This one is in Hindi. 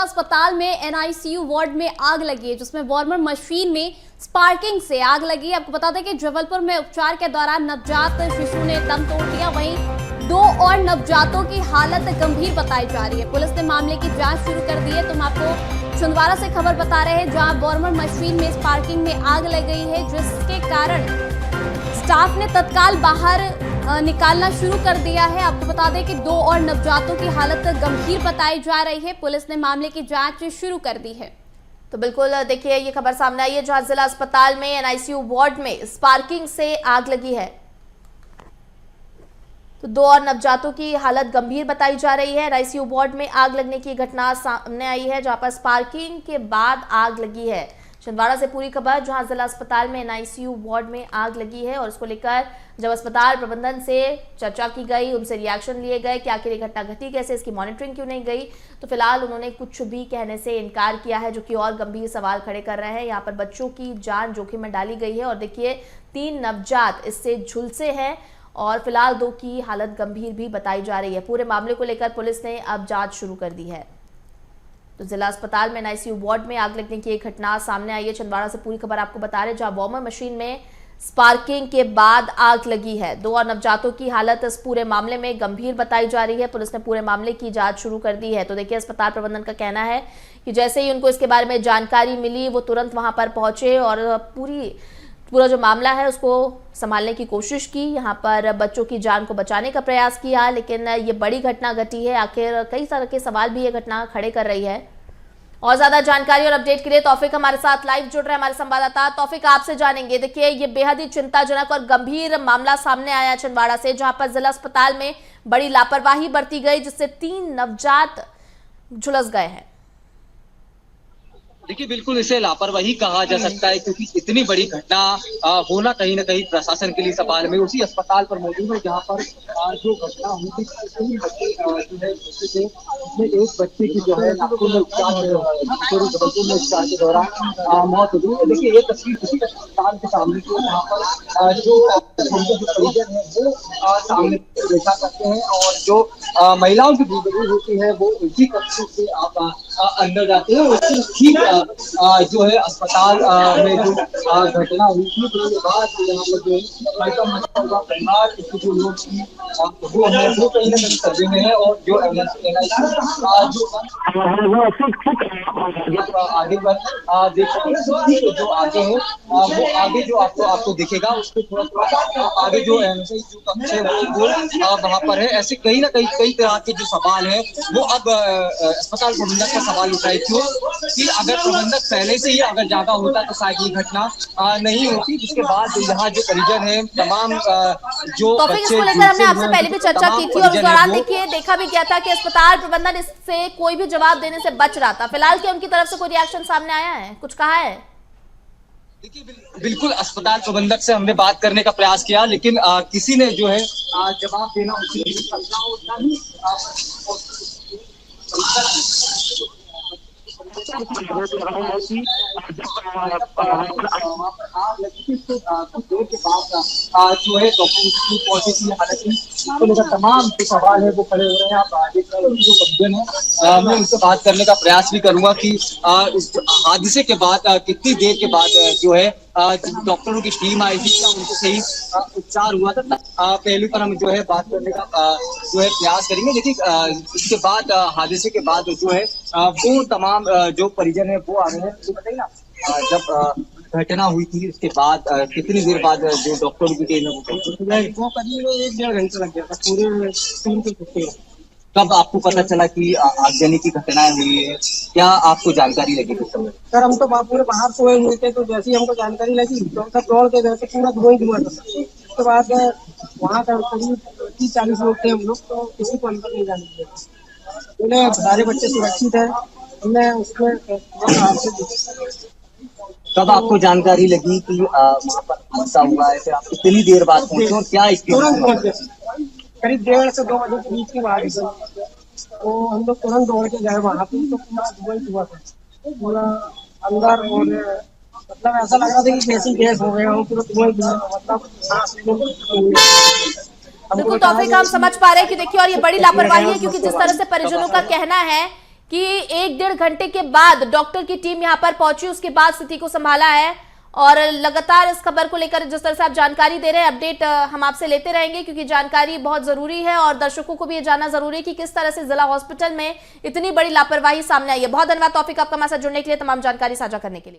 अस्पताल में एनआईसीयू वार्ड में आग लगी है, जिसमें वार्मर मशीन में स्पार्किंग से आग लगी। आपको बता दें कि जबलपुर में उपचार के दौरान नवजात शिशु ने दम तोड़ दिया। वहीं 2 और नवजातों की हालत गंभीर बताई जा रही है। पुलिस ने मामले की जांच शुरू कर दी है। तो हम आपको छिंदवाड़ा से खबर बता रहे हैं, जहां वार्मर मशीन में स्पार्किंग में आग लग गई है, जिसके कारण स्टाफ ने तत्काल बाहर निकालना शुरू कर दिया है। आपको बता दें कि 2 और नवजातों की हालत गंभीर बताई जा रही है। पुलिस ने मामले की जांच शुरू कर दी है। तो बिल्कुल देखिए, ये खबर सामने आई है जहां जिला अस्पताल में एनआईसीयू वार्ड में स्पार्किंग से आग लगी है। तो 2 और नवजातों की हालत गंभीर बताई जा रही है। एनआईसीयू वार्ड में आग लगने की घटना सामने आई है, जहां पर स्पार्किंग के बाद आग लगी है। छिंदवाड़ा से पूरी खबर, जहां जिला अस्पताल में एनआईसीयू वार्ड में आग लगी है और इसको लेकर जब अस्पताल प्रबंधन से चर्चा की गई, उनसे रिएक्शन लिए गए कि आखिर ये घटना घटी कैसे, इसकी मॉनिटरिंग क्यों नहीं गई, तो फिलहाल उन्होंने कुछ भी कहने से इनकार किया है, जो कि और गंभीर सवाल खड़े कर रहे हैं। यहाँ पर बच्चों की जान जोखिम में डाली गई है और देखिए 3 नवजात इससे झुलसे हैं और फिलहाल 2 की हालत गंभीर भी बताई जा रही है। पूरे मामले को लेकर पुलिस ने अब जांच शुरू कर दी है। तो जिला अस्पताल में एनआईसीयू वार्ड में आग लगने की एक घटना सामने आई है। छिंदवाड़ा से पूरी खबर आपको बता रहे हैं, जहां वार्मर मशीन में स्पार्किंग के बाद आग लगी है। 2 और नवजातों की हालत इस पूरे मामले में गंभीर बताई जा रही है। पुलिस ने पूरे मामले की जांच शुरू कर दी है। तो देखिए, अस्पताल प्रबंधन का कहना है कि जैसे ही उनको इसके बारे में जानकारी मिली, वो तुरंत वहां पर पहुंचे और पूरा जो मामला है उसको संभालने की कोशिश की। यहाँ पर बच्चों की जान को बचाने का प्रयास किया, लेकिन ये बड़ी घटना घटी है। आखिर कई तरह के सवाल भी ये घटना खड़े कर रही है। और ज्यादा जानकारी और अपडेट के लिए तौफिक हमारे साथ लाइव जुड़ रहे हैं, हमारे संवाददाता। तौफिक, आपसे जानेंगे, देखिए ये बेहद ही चिंताजनक और गंभीर मामला सामने आया छिंदवाड़ा से, जहां पर जिला अस्पताल में बड़ी लापरवाही बरती गई, जिससे 3 नवजात झुलस गए हैं। देखिए, बिल्कुल इसे लापरवाही कहा जा सकता है, क्योंकि इतनी बड़ी घटना होना कहीं ना कहीं प्रशासन के लिए सवाल में। उसी अस्पताल पर मौजूद है जहां पर जो घटना हुई थी, 3 बच्चे जो है उसमें एक बच्चे की जो है नागपुर में जबलपुर में उपचार के दौरान मौत हो गई। देखिए, ये तस्वीर उसी अस्पताल के सामने की है, जहाँ पर जो परिजन है वो सामने देखा करते हैं और जो महिलाओं की डिलीवरी होती है वो इसी कक्ष से आप अंदर जाते हैं। उससे ठीक जो है अस्पताल में जो घटना हुई थी, उसके बाद यहाँ पर जो परिवार के जो लोग वो है वो कहीं ना कहीं सर्वे में है और जो आगे देखिए जो आगे है वो आगे जो आपको दिखेगा, उसके थोड़ा आगे जो कक्ष है वो वहाँ पर है। ऐसे कहीं ना कहीं कई तरह के जो सवाल है वो अब अस्पताल प्रबंधक का सवाल उठाए, क्यों कि अगर प्रबंधक पहले से ही अगर ज्यादा होता तो शायद ये घटना नहीं होती। जिसके बाद यहाँ जो परिजन है, तमाम जो तो इसको लेकर हमने आपसे पहले भी चर्चा की थी और उस दौरान देखिए देखा भी गया था कि अस्पताल प्रबंधन इससे कोई भी जवाब देने से बच रहा था। फिलहाल क्या उनकी तरफ से कोई रिएक्शन सामने आया है, कुछ कहा है? देखिए, बिल्कुल अस्पताल प्रबंधक से हमने बात करने का प्रयास किया, लेकिन किसी ने जो है जवाब देना जो है डॉक्टर तमाम जो सवाल है वो खड़े हो रहे हैं। आप आगे जो परिजन है मैं उनसे बात करने का प्रयास भी करूंगा कि इस हादसे के बाद कितनी देर के बाद जो है डॉक्टरों की टीम आई थी, क्या उनको सही उपचार हुआ था, पहलू पर हम जो है बात करने का जो है प्रयास करेंगे। लेकिन इसके बाद हादसे के बाद जो है वो तमाम जो परिजन है वो आ रहे हैं। तो बताइए ना, जब घटना हुई थी उसके बाद कितनी देर बाद जो डॉक्टरों की टीम है वो करीब 1-1.5 घंटे लग गया था पूरे टीम के। कब आपको पता चला कि आगजनी की घटनाएं हुई है, क्या आपको जानकारी लगी उस समय? सर, हम तो पूरे बाहर सोए हुए थे, तो जैसे ही हमको जानकारी लगी तो हम सब दौड़ के गए थे, पूरा धुआं था। उसके बाद वहाँ का करीब 30-40 लोग थे हम लोग, तो किसी को अंदर नहीं जाने दिया। उन्हें सारे बच्चे सुरक्षित है। हमने उसमें कब आपको जानकारी लगी कि वहाँ पर हादसा हुआ है, फिर आप कितनी देर बाद पहुंचे और क्या तुरंत पहुंचे? करीब 1:30 से 2 बजे के बीच की बात है। तो हम लोग तुरंत दौड़ के गए वहाँ पे, तो पूरा धुआं था पूरा अंदर, और मतलब ऐसा लग रहा था कि कैसी गैस हो गया हो, पूरा धुआं मतलब। बिल्कुल तौफीक, हम समझ पा रहे हैं कि देखिए और ये बड़ी लापरवाही है, क्योंकि जिस तरह से परिजनों का कहना है कि 1-1.5 घंटे के बाद डॉक्टर की टीम यहां पर पहुंची, उसके बाद स्थिति को संभाला है। और लगातार इस खबर को लेकर जिस तरह से आप जानकारी दे रहे हैं, अपडेट हम आपसे लेते रहेंगे, क्योंकि जानकारी बहुत जरूरी है और दर्शकों को भी ये जानना जरूरी है कि किस तरह से जिला हॉस्पिटल में इतनी बड़ी लापरवाही सामने आई है। बहुत धन्यवाद तौफीक आपका हमारे साथ जुड़ने के लिए, तमाम जानकारी साझा करने के लिए।